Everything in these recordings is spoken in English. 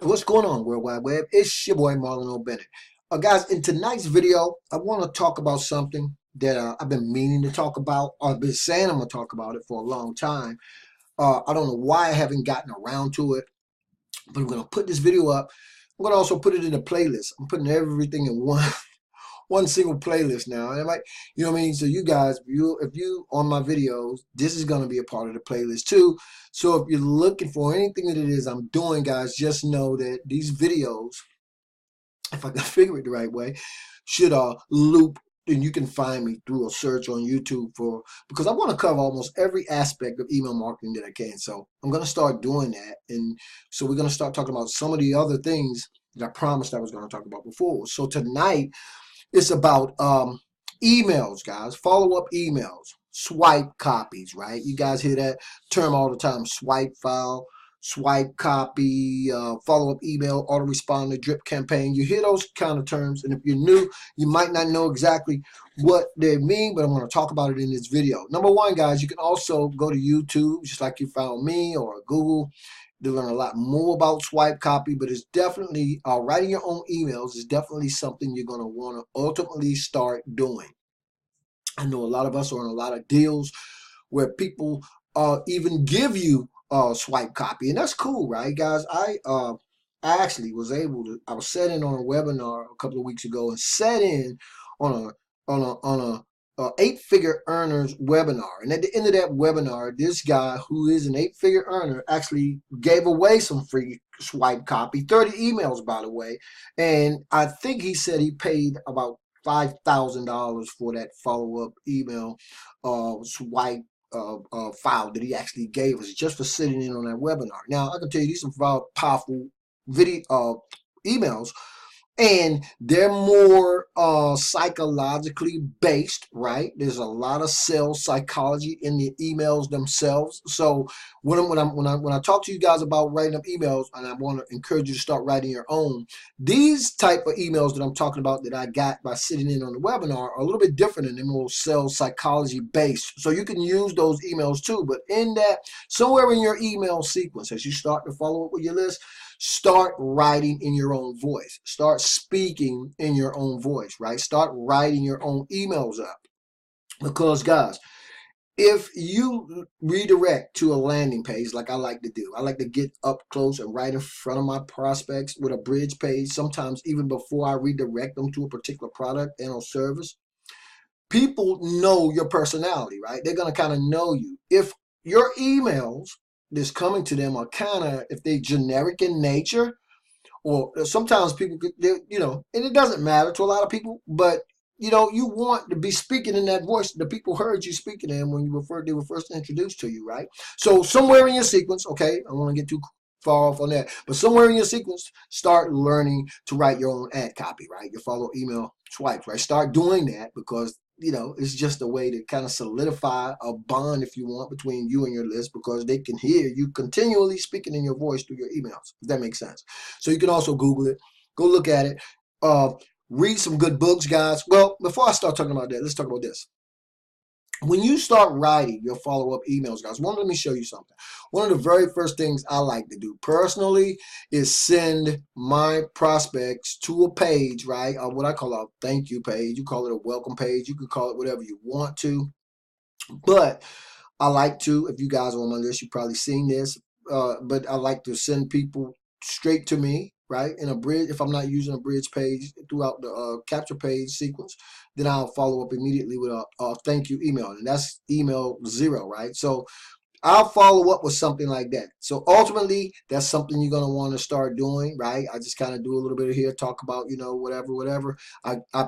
What's going on, World Wide Web? It's your boy Marlon O Bennett. Guys, in tonight's video, I want to talk about something that I've been meaning to talk about, or I've been saying I'm going to talk about it for a long time. I don't know why I haven't gotten around to it, but I'm going to put this video up. I'm going to also put it in a playlist. I'm putting everything in one single playlist now. And I might, you know what I mean? So you guys, if you on my videos, this is going to be a part of the playlist too. So if you're looking for anything that it is I'm doing, guys, just know that these videos, if I can figure it the right way, should loop, and you can find me through a search on YouTube because I want to cover almost every aspect of email marketing that I can. So I'm going to start doing that. And so we're going to start talking about some of the other things that I promised I was going to talk about before. So tonight, it's about emails, guys, follow-up emails, swipe copies, right? You guys hear that term all the time, swipe file, swipe copy, follow-up email, autoresponder, drip campaign. You hear those kind of terms, and if you're new, you might not know exactly what they mean, but I'm going to talk about it in this video. Number one, guys, you can also go to YouTube, just like you found me, or Google, to learn a lot more about swipe copy, but it's definitely writing your own emails is definitely something you're going to want to ultimately start doing. I know a lot of us are in a lot of deals where people even give you swipe copy, and that's cool, right, guys? I actually was able to. I was set in on a webinar a couple of weeks ago and set in on a 8-figure earners webinar. And at the end of that webinar, this guy who is an 8-figure earner actually gave away some free swipe copy, 30 emails, by the way. And I think he said he paid about $5,000 for that follow-up email swipe file that he actually gave us just for sitting in on that webinar. Now, I can tell you these are powerful video emails, and they're more psychologically based, right? There's a lot of sales psychology in the emails themselves. So when I talk to you guys about writing up emails, and I want to encourage you to start writing your own, these type of emails that I'm talking about that I got by sitting in on the webinar are a little bit different, and they're more sales psychology based. So you can use those emails too, but in that, somewhere in your email sequence, as you start to follow up with your list, start writing in your own voice. Start speaking in your own voice, right? Start writing your own emails up. Because, guys, if you redirect to a landing page like I like to do, I like to get up close and right in front of my prospects with a bridge page, sometimes even before I redirect them to a particular product and or service. People know your personality, right? They're going to kind of know you. If your emails that's coming to them are kind of, if they generic in nature, or sometimes people could, you know, and it doesn't matter to a lot of people, but you know, you want to be speaking in that voice. The people heard you speaking to them when they were first introduced to you, right? So somewhere in your sequence, okay, I don't want to get too far off on that, but somewhere in your sequence, start learning to write your own ad copy, right? Your follow email swipes, right? Start doing that, because you know, it's just a way to kind of solidify a bond, if you want, between you and your list, because they can hear you continually speaking in your voice through your emails, if that makes sense. So you can also Google it, go look at it, read some good books, guys. Well, before I start talking about that, let's talk about this. When you start writing your follow-up emails, guys, let me show you something. One of the very first things I like to do personally is send my prospects to a page, right? What I call a thank you page. You call it a welcome page. You can call it whatever you want to. But I like to, if you guys are on my list, you've probably seen this, but I like to send people straight to me, right? In a bridge, if I'm not using a bridge page throughout the capture page sequence, then I'll follow up immediately with a thank you email, and that's email 0, right? So I'll follow up with something like that. So ultimately, that's something you're going to want to start doing, right? I just kind of do a little bit of here, talk about, you know, whatever.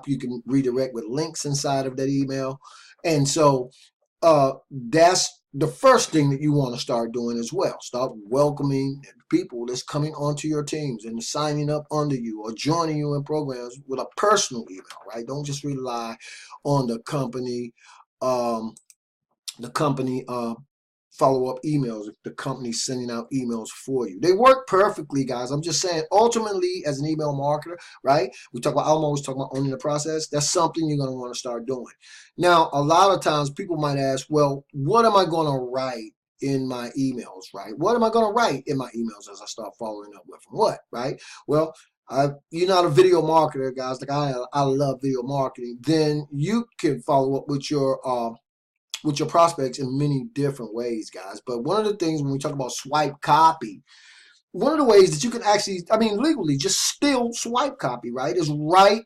You can redirect with links inside of that email. And so that's the first thing that you want to start doing as well. Start welcoming people that's coming onto your teams and signing up under you or joining you in programs with a personal email, right? Don't just rely on the company follow-up emails if the company's sending out emails for you. They work perfectly, guys. I'm just saying, ultimately, as an email marketer, right? I'm always talking about owning the process. That's something you're going to want to start doing. Now, a lot of times people might ask, well, what am I going to write in my emails, right? What am I going to write in my emails as I start following up with them? What, right? Well, you're not a video marketer, guys. Like I love video marketing. Then you can follow up with your prospects in many different ways, guys. But one of the things when we talk about swipe copy, one of the ways that you can actually, I mean, legally just steal swipe copy, right, is right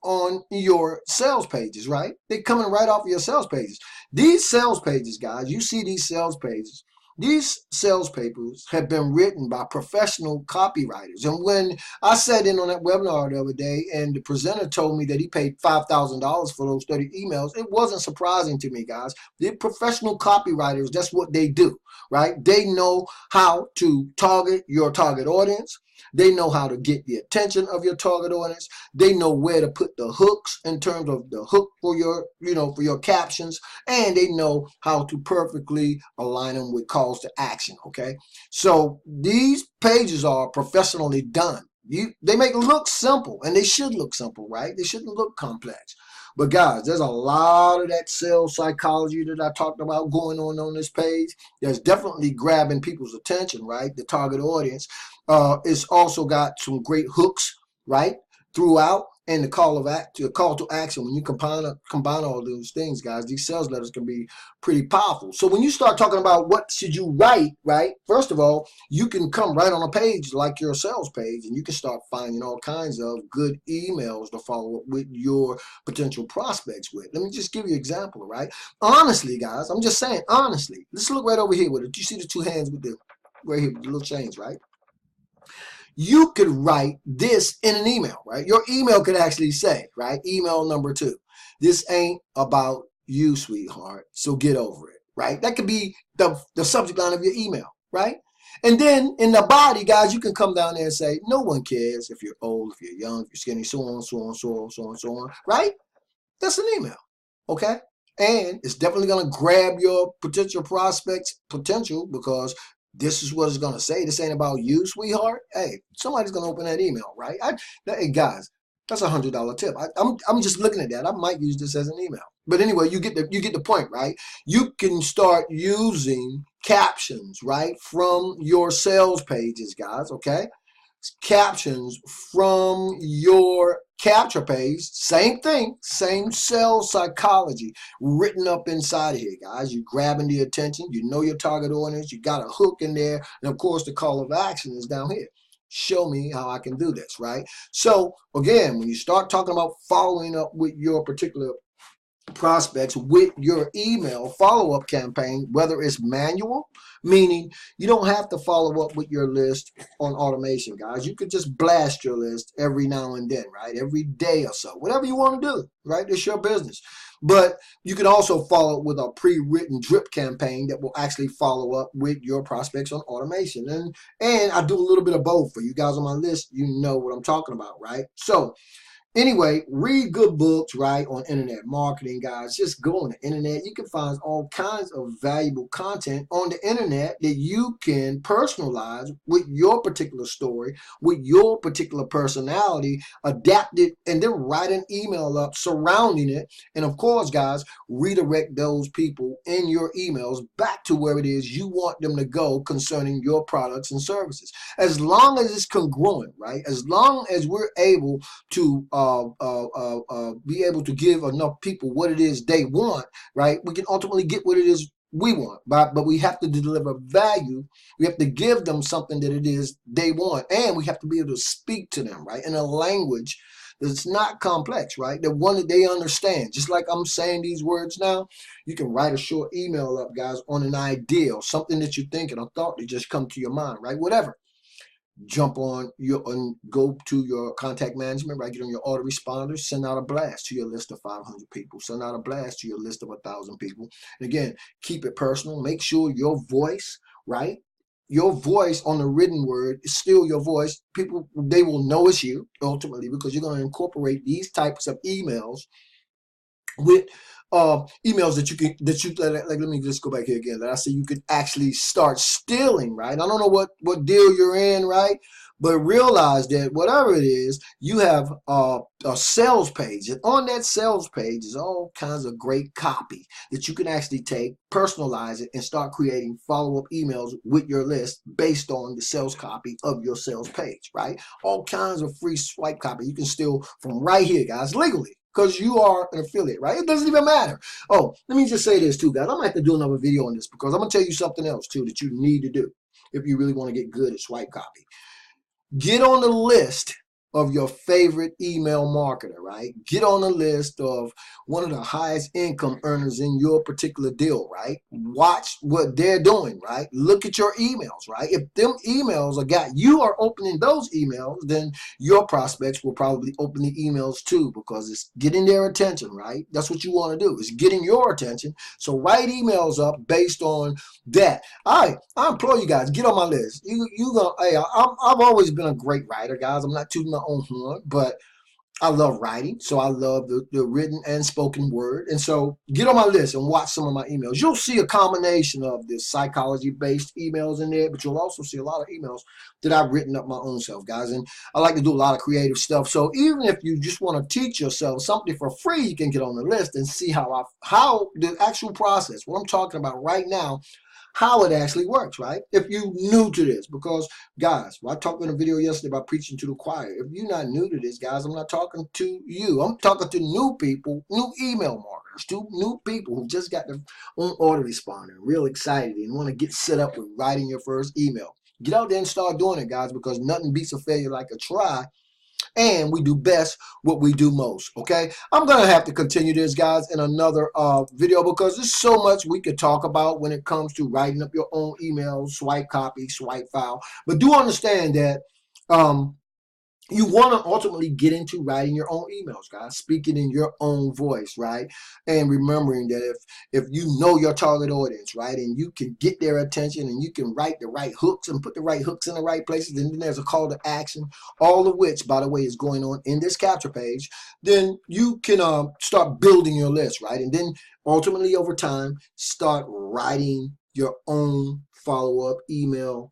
on your sales pages, right? They're coming right off of your sales pages. These sales pages, guys, you see these sales pages. These sales papers have been written by professional copywriters. And when I sat in on that webinar the other day and the presenter told me that he paid $5,000 for those 30 emails, it wasn't surprising to me, guys. The professional copywriters, that's what they do, right? They know how to target your target audience. They know how to get the attention of your target audience. They know where to put the hooks in terms of the hook for your, for your captions, and they know how to perfectly align them with calls to action. Okay, so these pages are professionally done. They make it look simple, and they should look simple, right? They shouldn't look complex. But guys, there's a lot of that sales psychology that I talked about going on this page. There's definitely grabbing people's attention, right? The target audience. It's also got some great hooks, right, throughout, and the call to action. When you combine all those things, guys, these sales letters can be pretty powerful. So when you start talking about what should you write, right, first of all, you can come right on a page like your sales page, and you can start finding all kinds of good emails to follow up with your potential prospects with. Let me just give you an example, right? Honestly, guys, I'm just saying, honestly, let's look right over here with it. You see the two hands with the right here with the little chains, right? You could write this in an email, right? Your email could actually say, right? Email number 2. This ain't about you, sweetheart, so get over it, right? That could be the subject line of your email, right? And then in the body, guys, you can come down there and say, no one cares if you're old, if you're young, if you're skinny, so on, so on, so on, so on, so on, right? That's an email, okay? And it's definitely going to grab your potential prospects' potential, because this is what it's going to say. This ain't about you, sweetheart. Hey, somebody's going to open that email, right? Hey, guys, that's a $100 tip. I'm just looking at that. I might use this as an email. But anyway, you get the point, right? You can start using captions, right, from your sales pages, guys, okay? Captions from your capture page, same thing, same sales psychology written up inside of here, guys. You're grabbing the attention, you know your target audience, you got a hook in there, and of course the call of action is down here. Show me how I can do this, right? So again, when you start talking about following up with your particular prospects with your email follow-up campaign, whether it's manual, meaning you don't have to follow up with your list on automation, guys. You could just blast your list every now and then, right? Every day or so, whatever you want to do, right? It's your business. But you can also follow up with a pre-written drip campaign that will actually follow up with your prospects on automation. And I do a little bit of both. For you guys on my list, you know what I'm talking about, right? So anyway, read good books, right, on internet marketing, guys. Just go on the internet. You can find all kinds of valuable content on the internet that you can personalize with your particular story, with your particular personality, adapt it, and then write an email up surrounding it. And of course, guys, redirect those people in your emails back to where it is you want them to go concerning your products and services. As long as it's congruent, right? As long as we're able to be able to give enough people what it is they want, right? We can ultimately get what it is we want, but we have to deliver value. We have to give them something that it is they want, and we have to be able to speak to them, right, in a language that's not complex, right? The one that they understand. Just like I'm saying these words now, you can write a short email up, guys, on an idea, something that you're thinking, a thought that just come to your mind, right? Whatever. Jump on go to your contact management, right? Get on your autoresponder, send out a blast to your list of 500 people, send out a blast to your list of 1,000 people. And again, keep it personal. Make sure your voice, right? Your voice on the written word is still your voice. People, they will know it's you ultimately, because you're going to incorporate these types of emails with emails that you can like let me just go back here again, that I say you could actually start stealing, right? I don't know what deal you're in, right? But realize that whatever it is, you have a sales page, and on that sales page is all kinds of great copy that you can actually take, personalize it, and start creating follow-up emails with your list based on the sales copy of your sales page, right? All kinds of free swipe copy you can steal from right here, guys, legally, because you are an affiliate, right? It doesn't even matter. Oh, let me just say this too, guys. I'm gonna have to do another video on this because I'm gonna tell you something else too that you need to do if you really want to get good at swipe copy. Get on the list of your favorite email marketer, right? Get on the list of one of the highest income earners in your particular deal, right? Watch what they're doing, right? Look at your emails, right? If them emails you are opening those emails, then your prospects will probably open the emails too, because it's getting their attention, right? That's what you want to do, is getting your attention. So write emails up based on that. I implore you guys, get on my list. You gonna, hey, I've always been a great writer, guys. I'm not tooting my own horn, but I love writing, so I love the written and spoken word. And so get on my list and watch some of my emails. You'll see a combination of the psychology-based emails in there, but you'll also see a lot of emails that I've written up my own self, guys. And I like to do a lot of creative stuff. So even if you just want to teach yourself something for free, you can get on the list and see how the actual process, what I'm talking about right now, how it actually works, right? If you're new to this, because guys, I talked in a video yesterday about preaching to the choir. If you're not new to this, guys, I'm not talking to you. I'm talking to new people, new email marketers, to new people who just got their own autoresponder, real excited and want to get set up with writing your first email. Get out there and start doing it, guys, because nothing beats a failure like a try. And we do best what we do most. Okay, I'm gonna have to continue this, guys, in another video, because there's so much we could talk about when it comes to writing up your own emails, swipe copy, swipe file. But do understand that you want to ultimately get into writing your own emails, guys, speaking in your own voice, right? And remembering that if you know your target audience, right, and you can get their attention and you can write the right hooks and put the right hooks in the right places, and then there's a call to action, all of which, by the way, is going on in this capture page, then you can start building your list, right? And then ultimately over time, start writing your own follow-up email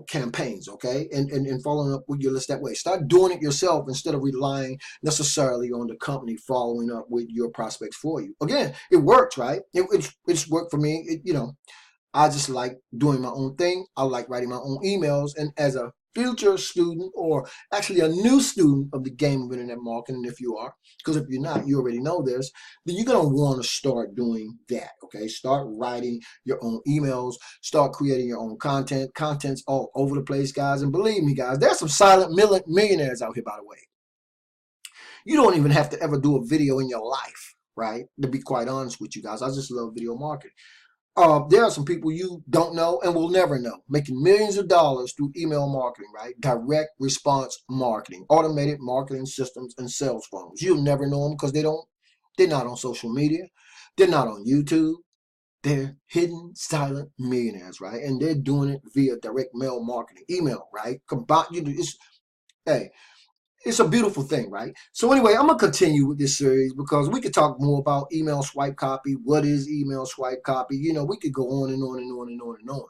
campaigns, okay? And following up with your list that way. Start doing it yourself instead of relying necessarily on the company following up with your prospects for you. Again, it works, right? It's worked for me. I just like doing my own thing. I like writing my own emails. And as a future student, or actually a new student of the game of internet marketing, if you are, because if you're not, you already know this, then you're going to want to start doing that, okay? Start writing your own emails, start creating your own content. Content's all over the place, guys. And believe me, guys, there's some silent millionaires out here, by the way. You don't even have to ever do a video in your life, right? To be quite honest with you guys, I just love video marketing. There are some people you don't know and will never know, making millions of dollars through email marketing, right? Direct response marketing, automated marketing systems, and sales funnels. You'll never know them because they're not on social media. They're not on YouTube. They're hidden, silent millionaires, right? And they're doing it via direct mail marketing, email, right? Hey, it's a beautiful thing, right? So anyway, I'm going to continue with this series because we could talk more about email swipe copy. What is email swipe copy? We could go on and on and on and on and on.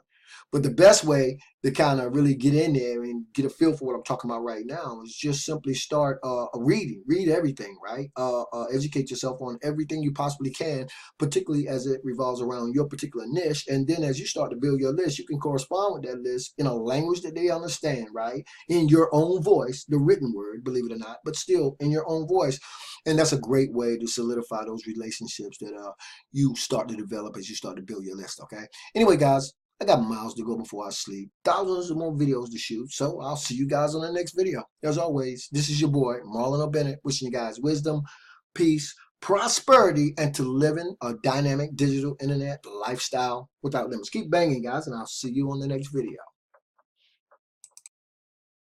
But the best way to kind of really get in there and get a feel for what I'm talking about right now is just simply start reading. Read everything, right? Educate yourself on everything you possibly can, particularly as it revolves around your particular niche. And then as you start to build your list, you can correspond with that list in a language that they understand, right? In your own voice, the written word, believe it or not, but still in your own voice. And that's a great way to solidify those relationships that you start to develop as you start to build your list, okay? Anyway, guys, I got miles to go before I sleep. Thousands of more videos to shoot. So I'll see you guys on the next video. As always, this is your boy, Marlon O Bennett, wishing you guys wisdom, peace, prosperity, and to living a dynamic digital internet lifestyle without limits. Keep banging, guys, and I'll see you on the next video.